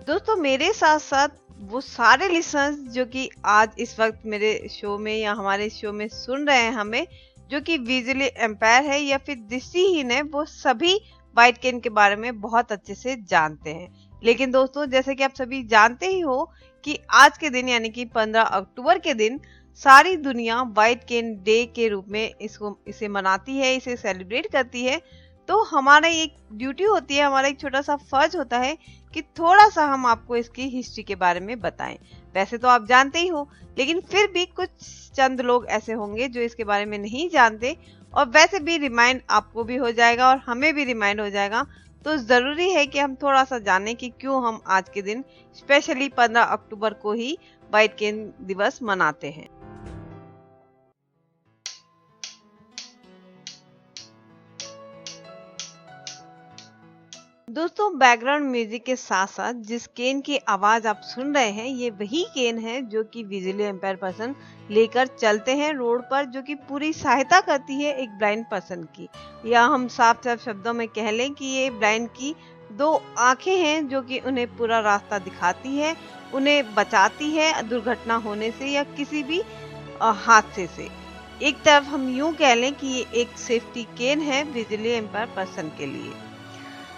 दोस्तों मेरे साथ साथ वो सारे लिसनर्स जो कि आज इस वक्त मेरे शो में या हमारे शो में सुन रहे हैं हमें, जो कि विजुअली एम्पायर है या फिर दृष्टिहीन है, वो सभी व्हाइट केन के बारे में बहुत अच्छे से जानते हैं। लेकिन दोस्तों जैसे कि आप सभी जानते ही हो कि आज के दिन यानी कि 15 अक्टूबर के दिन सारी दुनिया व्हाइट केन डे के रूप में इसे मनाती है, इसे सेलिब्रेट करती है। तो हमारा एक ड्यूटी होती है, हमारा एक छोटा सा फर्ज होता है कि थोड़ा सा हम आपको इसकी हिस्ट्री के बारे में बताएं। वैसे तो आप जानते ही हो, लेकिन फिर भी कुछ चंद लोग ऐसे होंगे जो इसके बारे में नहीं जानते, और वैसे भी रिमाइंड आपको भी हो जाएगा और हमें भी रिमाइंड हो जाएगा। तो जरूरी है कि हम थोड़ा सा जानें कि क्यों हम आज के दिन स्पेशली 15 अक्टूबर को ही व्हाइट केन दिवस मनाते हैं। दोस्तों बैकग्राउंड म्यूजिक के साथ साथ जिस केन की आवाज आप सुन रहे हैं, ये वही केन है जो कि विजुअली एम्पायर पर्सन लेकर चलते हैं रोड पर, जो कि पूरी सहायता करती है एक ब्लाइंड पर्सन की। या हम साफ साफ शब्दों में कह लें कि ये ब्लाइंड की दो आंखें हैं जो कि उन्हें पूरा रास्ता दिखाती है, उन्हें बचाती है दुर्घटना होने से या किसी भी हादसे से। एक तरफ हम यूं कह लें कि ये एक सेफ्टी केन है विजुअली एम्पायर पर्सन के लिए।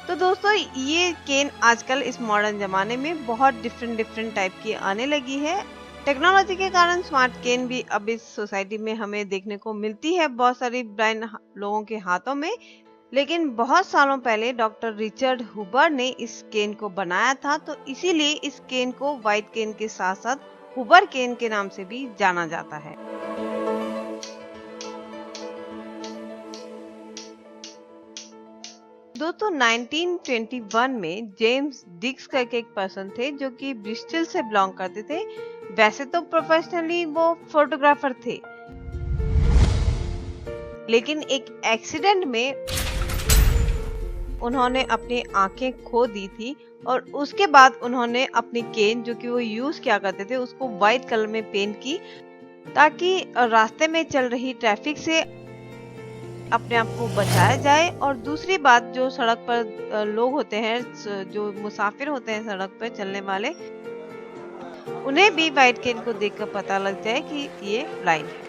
तो दोस्तों ये केन आजकल इस मॉडर्न जमाने में बहुत डिफरेंट टाइप की आने लगी है। टेक्नोलॉजी के कारण स्मार्ट केन भी अब इस सोसाइटी में हमें देखने को मिलती है बहुत सारी ब्लाइंड लोगों के हाथों में। लेकिन बहुत सालों पहले डॉक्टर रिचर्ड हुबर ने इस केन को बनाया था, तो इसीलिए इस केन को व्हाइट केन के साथ साथ हुबर केन के नाम से भी जाना जाता है। दोस्तों 1921 में जेम्स डिक्स करके एक पर्सन थे जो कि ब्रिस्टल से बिलोंग करते थे। वैसे तो प्रोफेशनली वो फोटोग्राफर थे, लेकिन एक एक्सीडेंट में उन्होंने अपनी आंखें खो दी थी, और उसके बाद उन्होंने अपनी केन जो कि वो यूज किया करते थे उसको व्हाइट कलर में पेंट की, ताकि रास्ते में चल रही ट्रैफिक से अपने आप को बचाया जाए। और दूसरी बात, जो सड़क पर लोग होते हैं, जो मुसाफिर होते हैं सड़क पर चलने वाले, उन्हें भी व्हाइट केन को देखकर पता लग जाए कि ये ब्लाइंड है।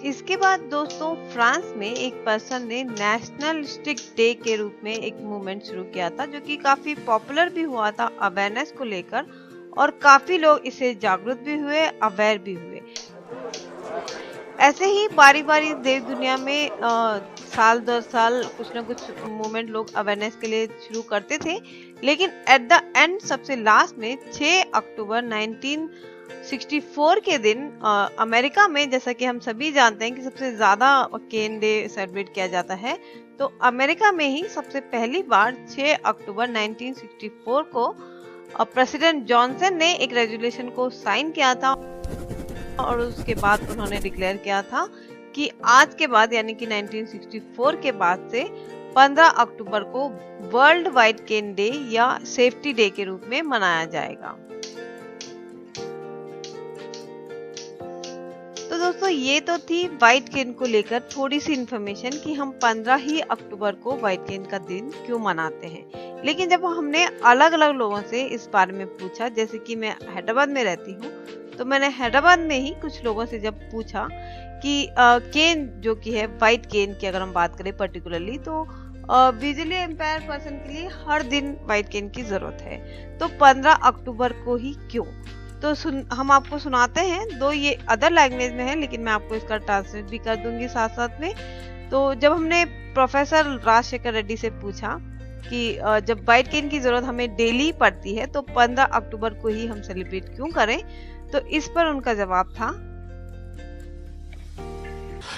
इसके बाद दोस्तों फ्रांस में एक पर्सन ने नेशनल स्टिक डे के रूप में एक मूवमेंट शुरू किया था, जो कि काफी पॉपुलर भी हुआ था अवेयरनेस को लेकर, और काफी लोग इसे जागरूक भी हुए, अवेयर भी हुए। ऐसे ही बारी बारी देश दुनिया में साल दर साल कुछ न कुछ मूवमेंट लोग अवेयरनेस के लिए शुरू करते थे। लेकिन एट द एंड सबसे लास्ट में 6 अक्टूबर 1964 के दिन अमेरिका में, जैसा कि हम सभी जानते हैं कि सबसे ज्यादा केन डे सेलिब्रेट किया जाता है, तो अमेरिका में ही सबसे पहली बार 6 अक्टूबर 1964 को प्रेसिडेंट जॉनसन ने एक रेजोल्यूशन को साइन किया था, और उसके बाद उन्होंने डिक्लेयर किया था कि आज के बाद यानी कि 1964 के बाद से 15 अक्टूबर को वर्ल्ड व्हाइट केन डे या सेफ्टी डे के रूप में मनाया जाएगा। तो दोस्तों ये तो थी व्हाइट केन को लेकर थोड़ी सी इन्फॉर्मेशन कि हम 15 ही अक्टूबर को व्हाइट केन का दिन क्यों मनाते हैं। लेकिन जब हमने अलग अलग लोगों से इस बारे में पूछा, जैसे कि मैं हैदराबाद में रहती हूँ, तो मैंने हैदराबाद में ही कुछ लोगों से जब पूछा कि केन जो कि है व्हाइट केन की अगर हम बात करें पर्टिकुलरली, तो विजुअली एम्पायर पर्सन के लिए हर दिन व्हाइट केन की जरूरत है, तो 15 अक्टूबर को ही क्यों? तो हम आपको सुनाते हैं, दो ये अदर लैंग्वेज में है लेकिन मैं आपको इसका ट्रांसलेट भी कर दूंगी साथ साथ में। तो जब हमने प्रोफेसर राजशेखर रेड्डी से पूछा कि जब व्हाइट केन की जरूरत हमें डेली पड़ती है तो 15 अक्टूबर को ही हम सेलिब्रेट क्यों करें, तो इस पर उनका जवाब था,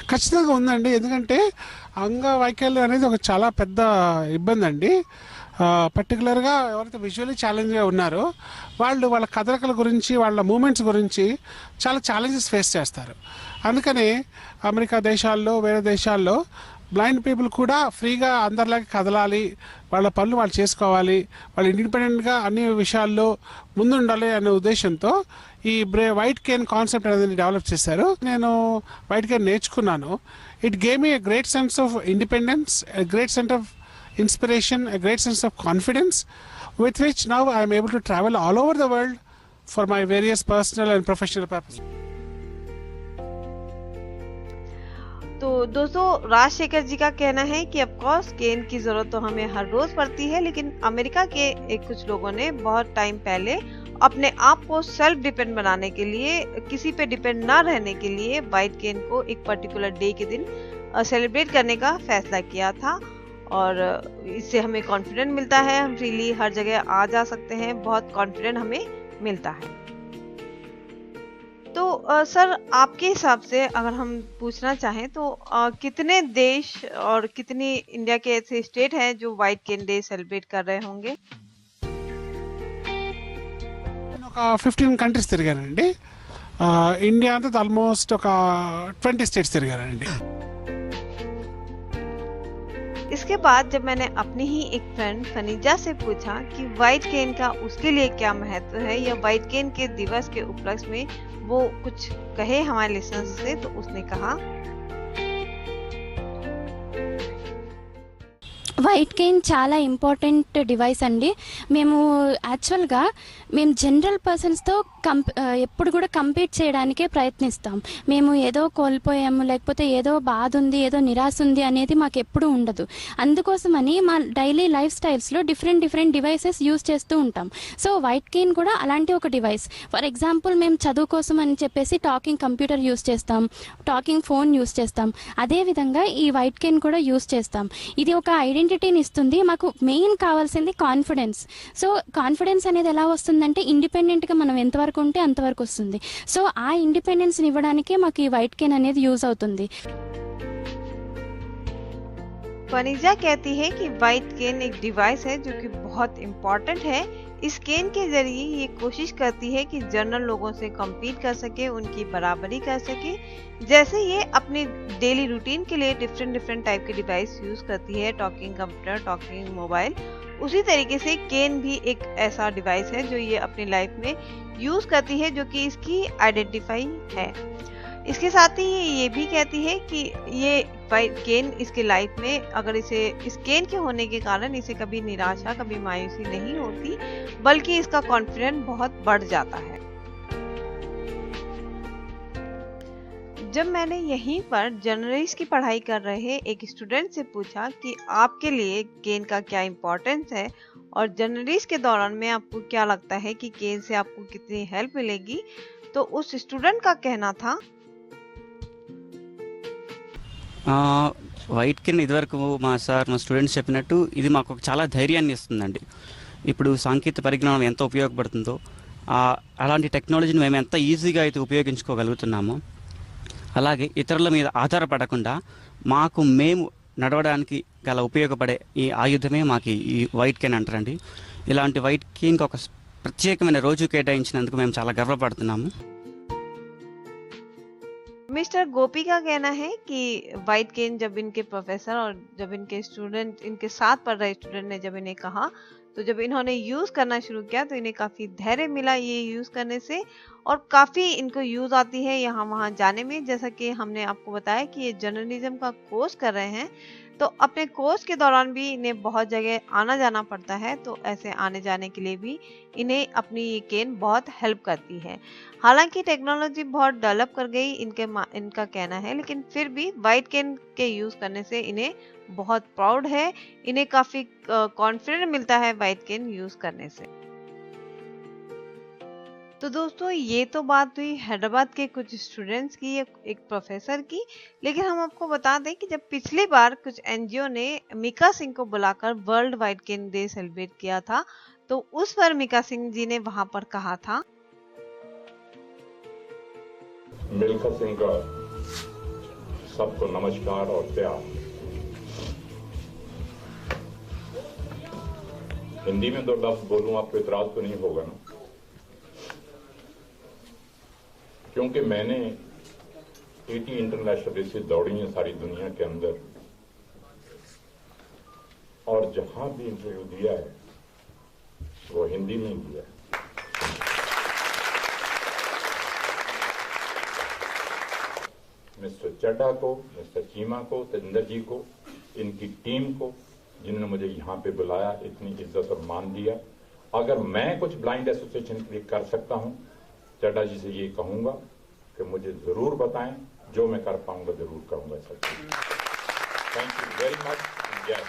ఖచ్చితంగా ఉందండి. ఎందుకంటే అంగవైకల్యం అనేది ఒక చాలా పెద్ద ఇబ్బంది అండి. పర్టికులర్గా ఎవరైతే విజువల్లీ ఛాలెంజ్గా ఉన్నారో వాళ్ళ కదలికల గురించి, వాళ్ళ మూమెంట్స్ గురించి చాలా ఛాలెంజెస్ ఫేస్ చేస్తారు. అందుకని అమెరికా దేశాల్లో, వేరే దేశాల్లో బ్లైండ్ పీపుల్ కూడా ఫ్రీగా అందరిలాగా కదలాలి, వాళ్ళ పనులు వాళ్ళు చేసుకోవాలి, వాళ్ళు ఇండిపెండెంట్గా అన్ని విషయాల్లో ముందుండాలి అనే ఉద్దేశంతో ఈ వైట్ కేన్ కాన్సెప్ట్ అనేది డెవలప్ చేశారు. నేను వైట్ కేన్ నేర్చుకున్నాను. It gave me a great sense of independence, a great sense of inspiration, a great sense of confidence, with which now I am able to travel all over the world for my various personal and professional purposes. तो दोस्तों, राजशेखर जी का कहना है कि of course केन की जरूरत तो हमें हर रोज पड़ती है, लेकिन अमेरिका के कुछ लोगों ने बहुत टाइम पहले अपने आप को सेल्फ डिपेंड बनाने के लिए, किसी पे डिपेंड ना रहने के लिए व्हाइट केन को एक पर्टिकुलर डे के दिन सेलिब्रेट करने का फैसला किया था। और इससे हमें कॉन्फिडेंट मिलता है, हम फ्रीली हर जगह आ जा सकते हैं, बहुत कॉन्फिडेंट हमें मिलता है। तो सर, आपके हिसाब से अगर हम पूछना चाहें तो कितने देश और कितनी इंडिया के ऐसे स्टेट हैं जो व्हाइट केन डे सेलिब्रेट कर रहे होंगे? నేను ఒక 15 కంట్రీస్ తిరిగానండి. ఇండియా అంతా ఆల్మోస్ట్ ఒక 20 స్టేట్స్ తిరిగానండి. इसके बाद जब मैंने अपनी ही एक फ्रेंड फनीजा से पूछा कि व्हाइट केन का उसके लिए क्या महत्व है, या व्हाइट केन के दिवस के उपलक्ष्य में वो कुछ कहे हमारे लिसनर्स से, तो उसने कहा, వైట్ కేన్ చాలా ఇంపార్టెంట్ డివైస్ అండి. మేము యాక్చువల్గా జనరల్ పర్సన్స్తో ఎప్పుడు కూడా కంపీట్ చేయడానికే ప్రయత్నిస్తాం. మేము ఏదో కోల్పోయాము, లేకపోతే ఏదో బాధ ఉంది, ఏదో నిరాశ ఉంది అనేది మాకు ఎప్పుడూ ఉండదు. అందుకోసమని మా డైలీ లైఫ్ స్టైల్స్లో డిఫరెంట్ డివైసెస్ యూజ్ చేస్తూ ఉంటాం. సో వైట్ కేన్ కూడా అలాంటి ఒక డివైస్. ఫర్ ఎగ్జాంపుల్, మేము చదువు కోసం అని చెప్పేసి టాకింగ్ కంప్యూటర్ యూజ్ చేస్తాం, టాకింగ్ ఫోన్ యూజ్ చేస్తాం. అదేవిధంగా ఈ వైట్ కేన్ కూడా యూజ్ చేస్తాం. ఇది ఒక ఐడెంటిటీని ఇస్తుంది. మాకు మెయిన్ కావాల్సింది కాన్ఫిడెన్స్. సో కాన్ఫిడెన్స్ అనేది ఎలా వస్తుందంటే, ఇండిపెండెంట్గా మనం ఎంతవరకు ఉంటే అంతవరకు వస్తుంది. సో ఆ ఇండిపెండెన్స్ని ఇవ్వడానికే మాకు ఈ వైట్ కేన్ అనేది యూజ్ అవుతుంది. फनीजा कहती है कि व्हाइट केन एक डिवाइस है जो कि बहुत इम्पोर्टेंट है। इस केन के जरिए ये कोशिश करती है कि जनरल लोगों से कम्पीट कर सके, उनकी बराबरी कर सके। जैसे ये अपने डेली रूटीन के लिए डिफरेंट टाइप के डिवाइस यूज करती है, टॉकिंग कंप्यूटर, टॉकिंग मोबाइल, उसी तरीके से केन भी एक ऐसा डिवाइस है जो ये अपनी लाइफ में यूज करती है, जो कि इसकी आइडेंटिफाई है। इसके साथ ही ये भी कहती है कि ये केन इसके लाइफ में, अगर इसे इस केन के होने के कारण इसे कभी निराशा, कभी मायूसी नहीं होती, बल्कि इसका कॉन्फिडेंस बहुत बढ़ जाता है। जब मैंने यहीं पर जर्नलिस्ट की पढ़ाई कर रहे एक स्टूडेंट से पूछा कि आपके लिए केन का क्या इम्पोर्टेंस है, और जर्नलिस्ट के दौरान में आपको क्या लगता है कि केन से आपको कितनी हेल्प मिलेगी, तो उस स्टूडेंट का कहना था, వైట్ కేన్ ఇదివరకు మా స్టూడెంట్స్ చెప్పినట్టు ఇది మాకు చాలా ధైర్యాన్ని ఇస్తుందండి. ఇప్పుడు సాంకేతిక పరిజ్ఞానం ఎంత ఉపయోగపడుతుందో, అలాంటి టెక్నాలజీని మేము ఎంత ఈజీగా అయితే ఉపయోగించుకోగలుగుతున్నామో, అలాగే ఇతరుల మీద ఆధారపడకుండా మేము నడవడానికి గల ఉపయోగపడే ఈ ఆయుధమే మాకు ఈ వైట్ కేన్ అంటారండి. ఇలాంటి వైట్ కేన్కి ఒక ప్రత్యేకమైన రోజు కేటాయించినందుకు మేము చాలా గర్వపడుతున్నాము. मिस्टर गोपी का कहना है कि व्हाइट केन जब इनके प्रोफेसर और जब इनके स्टूडेंट, इनके साथ पढ़ रहे स्टूडेंट ने जब इन्हें कहा, तो जब इन्होंने यूज करना शुरू किया तो इन्हें काफी धैर्य मिला ये यूज करने से, और काफी इनको यूज आती है यहाँ वहाँ जाने में। जैसा कि हमने आपको बताया कि ये जर्नलिज्म का कोर्स कर रहे हैं, तो अपने कोर्स के दौरान भी इन्हें बहुत जगह आना जाना पड़ता है, तो ऐसे आने जाने के लिए भी इन्हें अपनी ये केन बहुत हेल्प करती है। हालांकि टेक्नोलॉजी बहुत डेवलप कर गई इनका कहना है, लेकिन फिर भी व्हाइट केन के यूज करने से इन्हें बहुत प्राउड है, इन्हें काफी कॉन्फिडेंट मिलता है व्हाइट केन यूज करने से। तो दोस्तों, ये तो बात हुई हैदराबाद के कुछ स्टूडेंट्स की, एक प्रोफेसर की, लेकिन हम आपको बता दें कि जब पिछली बार कुछ एनजीओ ने मीका सिंह को बुलाकर वर्ल्ड व्हाइट केन डे सेलिब्रेट किया था, तो उस पर मीका सिंह जी ने वहां पर कहा था, मिल्खा सिंह का सबको नमस्कार और प्यार। हिंदी में दो लफ्ज बोलूं, आपको इतराज तो नहीं होगा ना? क्योंकि मैंने 80 इंटरनेशनल रेसेस दौड़ी हैं सारी दुनिया के अंदर, और जहां भी इंटरव्यू दिया है वो हिंदी में ही दिया है। मिस्टर चड्ढा को, मिस्टर चीमा को, तेजिंदर जी को, इनकी टीम को, जिन्होंने मुझे यहाँ पे बुलाया, इतनी इज्जत और मान दिया। अगर मैं कुछ ब्लाइंड एसोसिएशन के लिए कर सकता हूँ, चड्ढा जी से ये कहूंगा कि मुझे जरूर बताएं, जो मैं कर पाऊंगा जरूर करूंगा sir. Thank you very much. जय।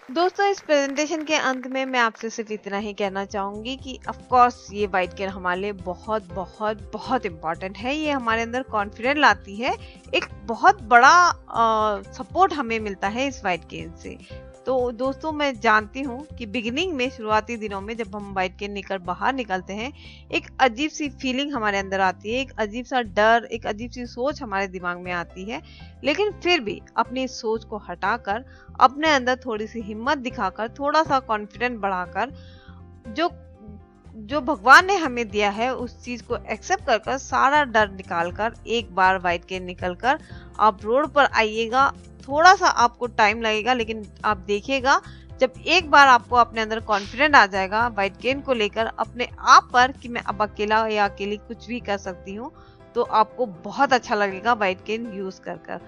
दोस्तों, इस प्रेजेंटेशन के अंत में मैं आपसे सिर्फ इतना ही कहना चाहूंगी कि ऑफ कोर्स ये वाइट केन हमारे लिए बहुत बहुत बहुत इम्पोर्टेंट है। ये हमारे अंदर कॉन्फिडेंस लाती है, एक बहुत बड़ा सपोर्ट हमें मिलता है इस वाइट केन से। तो दोस्तों, मैं जानती हूँ कि बिगिनिंग में, शुरुआती दिनों में जब हम वाइट केन लेकर बाहर निकलते हैं, एक अजीब सी फीलिंग हमारे अंदर आती है, एक अजीब सा डर, एक अजीब सी सोच हमारे दिमाग में आती है। लेकिन फिर भी अपनी इस सोच को हटाकर, अपने अंदर थोड़ी सी हिम्मत दिखाकर, थोड़ा सा कॉन्फिडेंस बढ़ाकर, जो भगवान ने हमें दिया है उस चीज को एक्सेप्ट कर सारा डर निकालकर एक बार वाइट केन निकलकर आप रोड पर आइएगा। थोड़ा सा आपको टाइम लगेगा, लेकिन आप देखिएगा जब एक बार आपको अपने अंदर कॉन्फिडेंट आ जाएगा वाइट केन को लेकर, अपने आप पर, कि मैं अब अकेला या अकेली कुछ भी कर सकती हूँ, तो आपको बहुत अच्छा लगेगा वाइट केन यूज कर।